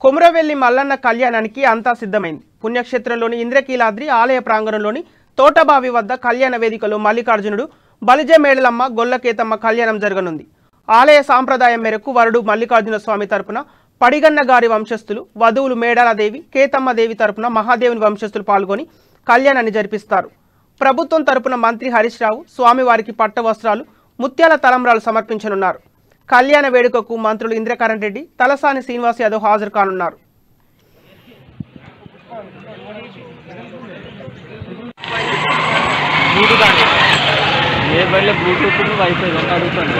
కొమురవెల్లి మల్లన్న కళ్యాణానికి అంతా సిద్ధమైంది. పుణ్యక్షేత్రంలోని ఇంద్రకీలాద్రి ఆలయ ప్రాంగణంలోని తోటబావి వద్ద కళ్యాణ వేదికలో మల్లికార్జునుడు, బలిజ మేళలమ్మ, గొల్లకేతమ్మ కళ్యాణం జరగనుంది. ఆలయ సాంప్రదాయం మేరకు వరుడు మల్లికార్జున స్వామి తరపున పడిగన్న గారి వంశస్థులు, వధువులు మేడాలదేవి, కేతమ్మదేవి తరపున మహాదేవుని వంశస్థులు పాల్గొని కళ్యాణాన్ని జరిపిస్తారు. ప్రభుత్వం తరపున మంత్రి హరీష్ రావు స్వామివారికి పట్టు వస్త్రాలు, ముత్యాల తలంబ్రాలు సమర్పించనున్నారు. కళ్యాణ వేడుకకు మంత్రులు ఇంద్రకరణ్ రెడ్డి, తలసాని శ్రీనివాస్ యాదవ్ హాజరు కానున్నారు. బ్లూటూత్ వైఫై అడుగుతుంది.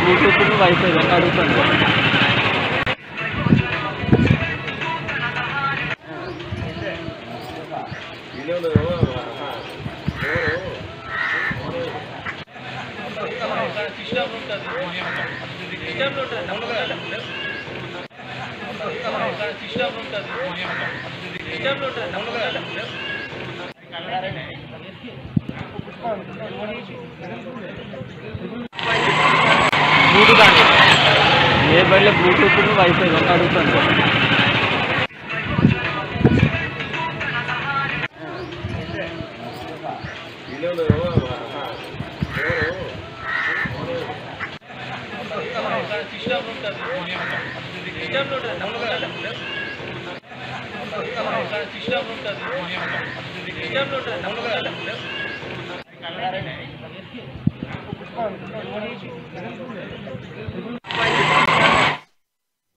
బ్లూటూత్ వైఫై అడుగుతుంది. సిస్టమ్ ఉంటుంది.